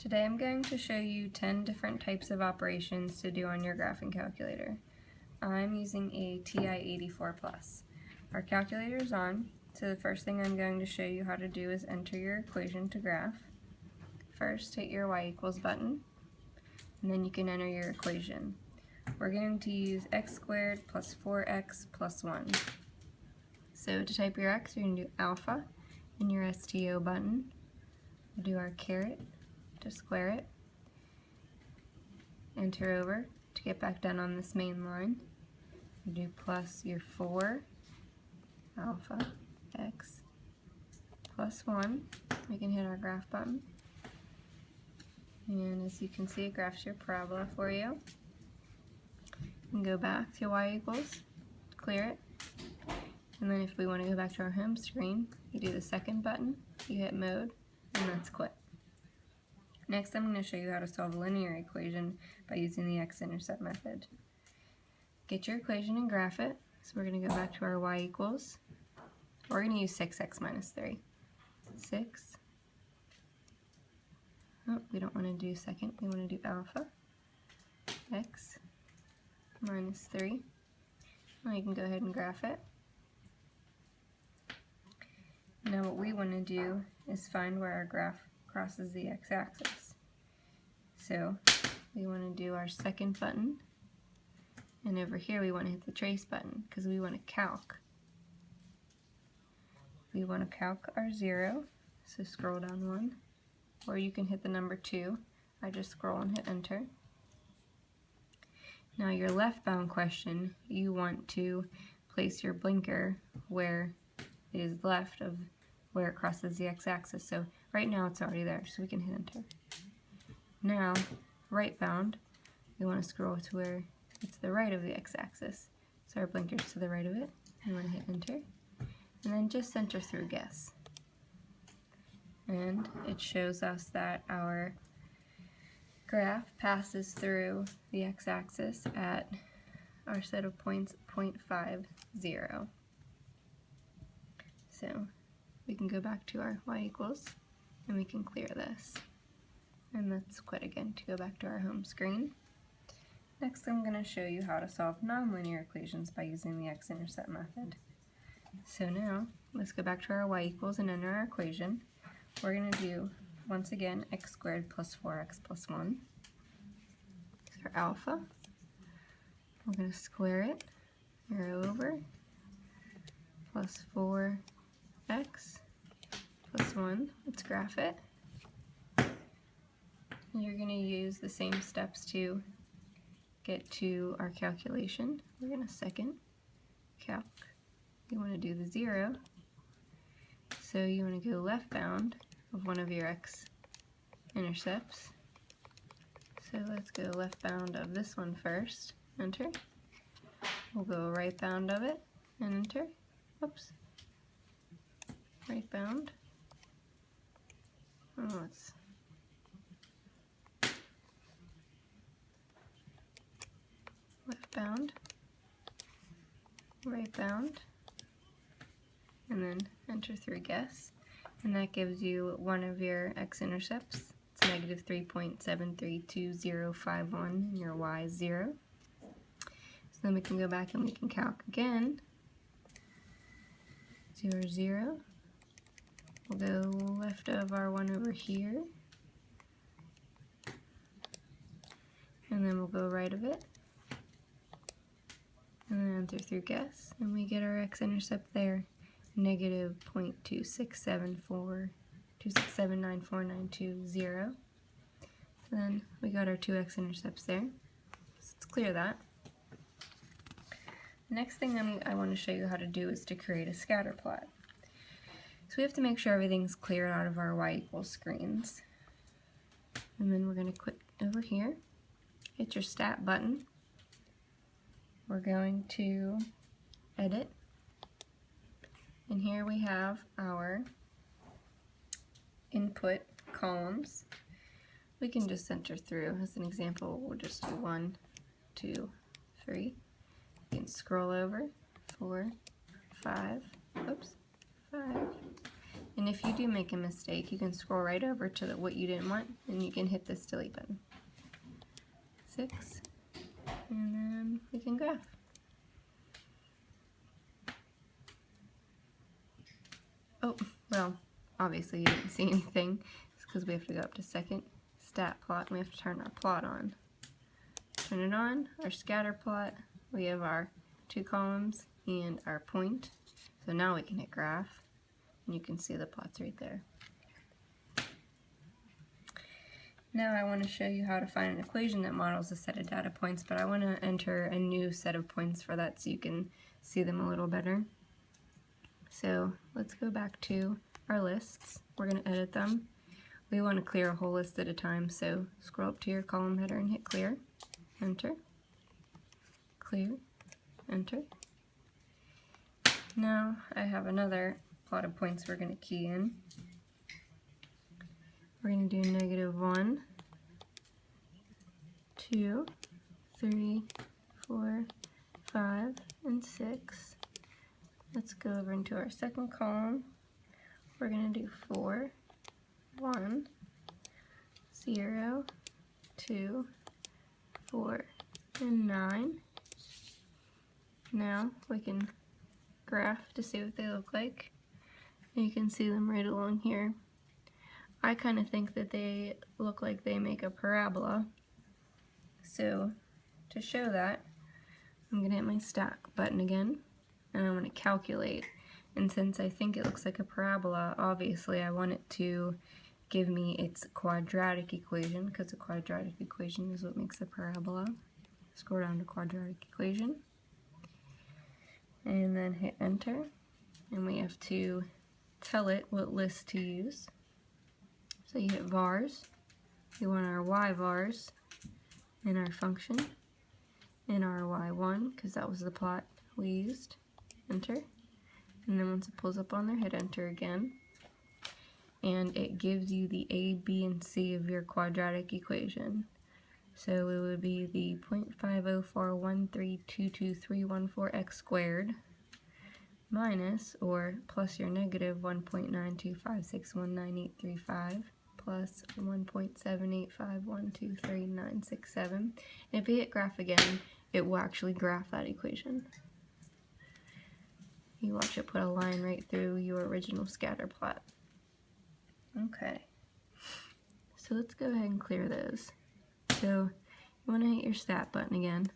Today I'm going to show you 10 different types of operations to do on your graphing calculator. I'm using a TI-84 Plus. Our calculator is on, so the first thing I'm going to show you how to do is enter your equation to graph. First, hit your y equals button, and then you can enter your equation. We're going to use x squared plus 4x plus 1. So to type your x, you're going to do alpha in your STO button. We'll do our caret to square it. Enter over to get back down on this main line. You do plus your 4 alpha x plus 1. We can hit our graph button. And as you can see, it graphs your parabola for you. You can go back to y equals, clear it. And then if we want to go back to our home screen, you do the second button, you hit mode, and that's quit. Next, I'm going to show you how to solve a linear equation by using the x-intercept method. Get your equation and graph it. So we're going to go back to our y equals. We're going to use 6x minus 3. 6. Oh, we don't want to do second. We want to do alpha x minus 3. Now you can go ahead and graph it. Now what we want to do is find where our graph crosses the x-axis. So we want to do our second button, and over here we want to hit the trace button because we want to calc. We want to calc our 0, so scroll down 1, or you can hit the number 2. I just scroll and hit enter. Now your left bound question, you want to place your blinker where it is left of where it crosses the x-axis. So right now it's already there, so we can hit enter. Now, right bound, we want to scroll to where it's the right of the x-axis. So our blinker's to the right of it. We want to hit enter. And then just center through guess. And it shows us that our graph passes through the x-axis at our set of points 0.50. So we can go back to our y equals and we can clear this. And let's quit again to go back to our home screen. Next, I'm going to show you how to solve nonlinear equations by using the x-intercept method. So now, let's go back to our y equals and enter our equation. We're going to do, once again, x squared plus 4x plus 1. So our alpha, we're going to square it, arrow over, plus 4x plus 1. Let's graph it. You're going to use the same steps to get to our calculation. We're going to second calc. You want to do the 0. So you want to go left bound of one of your x-intercepts. So let's go left bound of this one first. Enter. We'll go right bound of it and enter. Oops. Right bound. Oh, it's left bound, right bound, and then enter through guess, and that gives you one of your x-intercepts. It's negative 3.732051, and your y is 0. So then we can go back and we can calc again. 0, 0. We'll go left of our one over here, and then we'll go right of it, and then enter through guess, and we get our x-intercept there, negative 0.267949220. So then we got our two x-intercepts there. So let's clear that. The next thing I want to show you how to do is to create a scatter plot. So we have to make sure everything's cleared out of our y equals screens. And then we're going to click over here, hit your stat button. We're going to edit. And here we have our input columns. We can just center through. As an example, we'll just do 1, 2, 3. You can scroll over, 4, 5, oops, 5, And if you do make a mistake, you can scroll right over to what you didn't want, and you can hit this delete button. 6, and then we can graph. Oh, well, obviously you didn't see anything. It's because we have to go up to second stat plot, and we have to turn our plot on. Turn it on, our scatter plot, we have our 2 columns and our point. So now we can hit graph, and you can see the plots right there. Now I want to show you how to find an equation that models a set of data points, but I want to enter a new set of points for that so you can see them a little better. So let's go back to our lists. We're going to edit them. We want to clear a whole list at a time, so scroll up to your column header and hit clear, enter, clear, enter. Now I have another plot of points we're going to key in. We're going to do -1, 2, 3, 4, 5, and 6. Let's go over into our second column. We're going to do 4, 1, 0, 2, 4, and 9. Now we can graph to see what they look like. And you can see them right along here. I kind of think that they look like they make a parabola. So to show that, I'm going to hit my stack button again, and I'm going to calculate. And since I think it looks like a parabola, obviously I want it to give me its quadratic equation, because a quadratic equation is what makes a parabola. Scroll down to quadratic equation, and then hit enter, and we have to tell it what list to use. So you hit vars, we want our y vars in our function, in our y1, because that was the plot we used, enter, and then once it pulls up on there, hit enter again, and it gives you the a, b, and c of your quadratic equation. So it would be the 0.50413223114x squared minus or plus your negative 1.925619835 plus 1.785123967. And if you hit graph again, it will actually graph that equation. You watch it put a line right through your original scatter plot. Okay, so let's go ahead and clear those. So you want to hit your stat button again.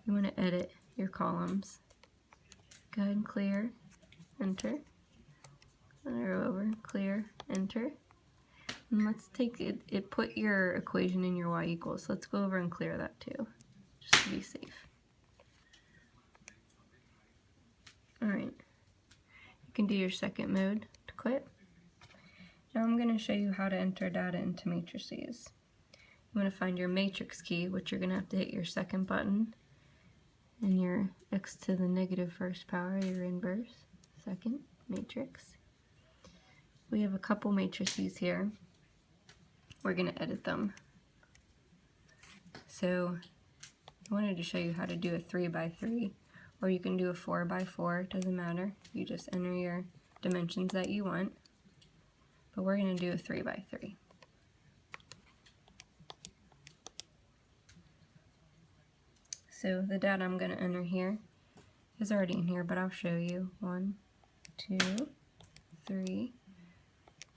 You want to edit your columns. Go ahead and clear, enter. Arrow over, clear, enter. And let's take it put your equation in your y equals. So let's go over and clear that too, just to be safe. Alright, you can do your second mode to quit. Now I'm going to show you how to enter data into matrices. You want to find your matrix key, which you're going to have to hit your second button, and your x to the negative first power, your inverse, second, matrix. We have a couple matrices here. We're going to edit them. So I wanted to show you how to do a 3x3, or you can do a 4x4, it doesn't matter. You just enter your dimensions that you want. But we're going to do a 3x3. So the data I'm going to enter here is already in here, but I'll show you. 1, 2, 3,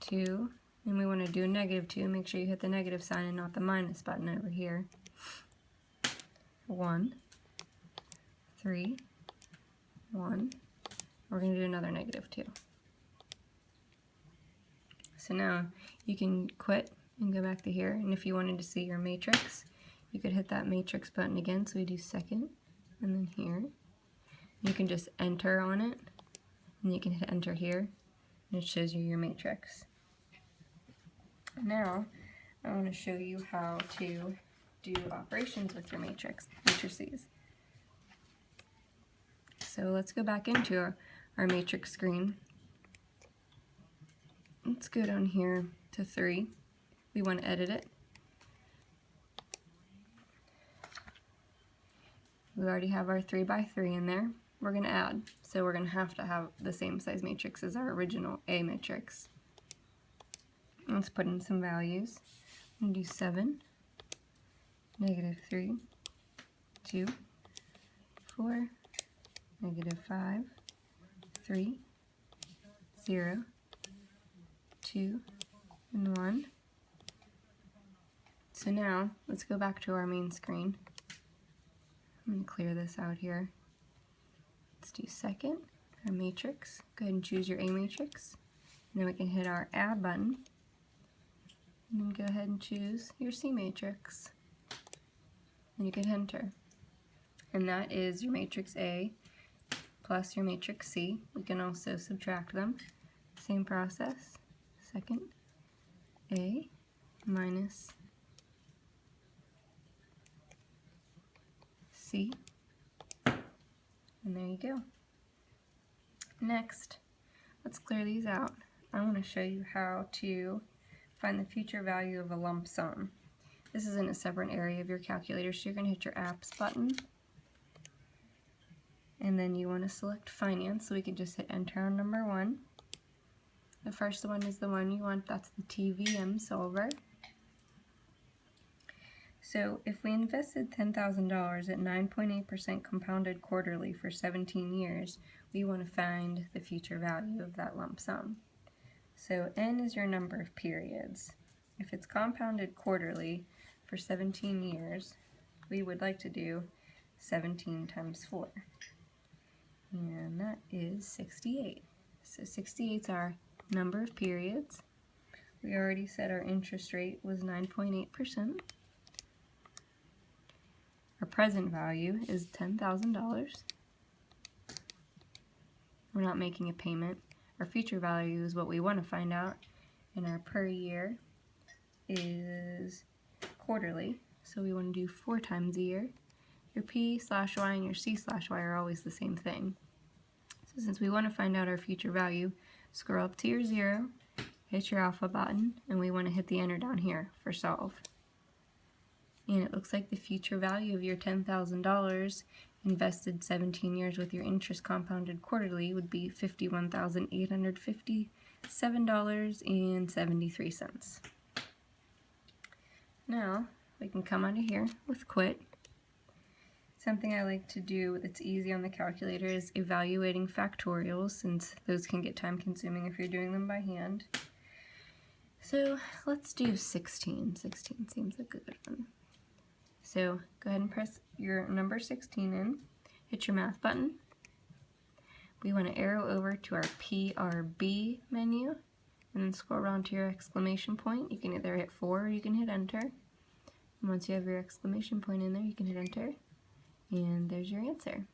2, and we want to do a -2. Make sure you hit the negative sign and not the minus button over here. 1, 3, 1. We're going to do another -2. So now you can quit and go back to here, and if you wanted to see your matrix, you could hit that matrix button again. So we do second, and then here. You can just enter on it, and you can hit enter here, and it shows you your matrix. Now I want to show you how to do operations with your matrices. So let's go back into our matrix screen. Let's go down here to 3. We want to edit it. We already have our 3x3 in there. we're going to add. So we're going to have the same size matrix as our original A matrix. Let's put in some values. I'm going to do 7, -3, 2, 4, -5, 3, 0, 2, and 1. So now, let's go back to our main screen. I'm going to clear this out here. Let's do second, our matrix. Go ahead and choose your A matrix. And then we can hit our Add button. And then go ahead and choose your C matrix. And you can enter. And that is your matrix A plus your matrix C. We can also subtract them. Same process. Second, A minus C. And there you go. Next, let's clear these out. I want to show you how to find the future value of a lump sum. This is in a separate area of your calculator, so you're going to hit your Apps button. And then you want to select Finance, so we can just hit Enter on number 1. The first one is the one you want, that's the TVM solver. So if we invested $10,000 at 9.8% compounded quarterly for 17 years, we want to find the future value of that lump sum. So N is your number of periods. If it's compounded quarterly for 17 years, we would like to do 17 times 4. And that is 68. So 68 is our number of periods. We already said our interest rate was 9.8%. Our present value is $10,000. We're not making a payment. Our future value is what we want to find out, and our per year is quarterly, so we want to do 4 times a year. Your P/Y and your C/Y are always the same thing. So since we want to find out our future value, scroll up to your 0, hit your alpha button, and we want to hit the enter down here for solve. And it looks like the future value of your $10,000 invested 17 years with your interest compounded quarterly would be $51,857.73. Now, we can come under here with quit. Something I like to do that's easy on the calculator is evaluating factorials, since those can get time consuming if you're doing them by hand. So let's do 16. 16 seems like a good one. So go ahead and press your number 16 in, hit your math button. We want to arrow over to our PRB menu, and then scroll around to your exclamation point. You can either hit 4 or you can hit enter. And once you have your exclamation point in there, you can hit enter, and there's your answer.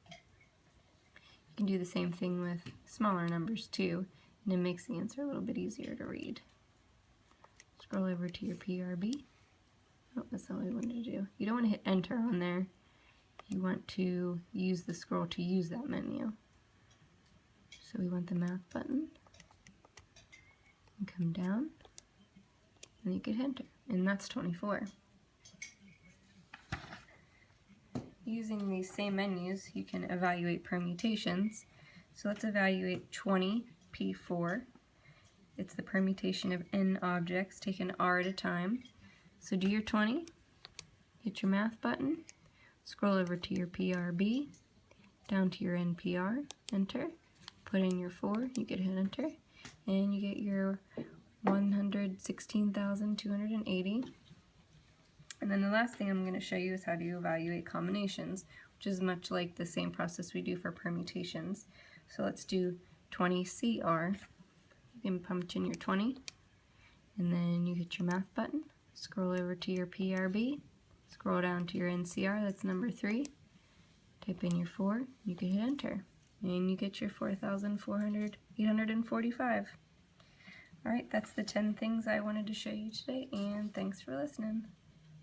You can do the same thing with smaller numbers too, and it makes the answer a little bit easier to read. Scroll over to your PRB. Oh, that's not what we wanted to do. You don't want to hit enter on there. You want to use the scroll to use that menu. So we want the math button. And come down. And you can hit enter. And that's 24. Using these same menus, you can evaluate permutations. So let's evaluate 20P4. It's the permutation of n objects taken r at a time. So do your 20, hit your math button, scroll over to your PRB, down to your NPR, enter, put in your 4, you can hit enter, and you get your 116,280. And then the last thing I'm going to show you is how to evaluate combinations, which is much like the same process we do for permutations. So let's do 20CR. You can punch in your 20, and then you hit your math button. Scroll over to your PRB, scroll down to your NCR, that's number 3, type in your 4, you can hit enter, and you get your 4,845. Alright, that's the 10 things I wanted to show you today, and thanks for listening.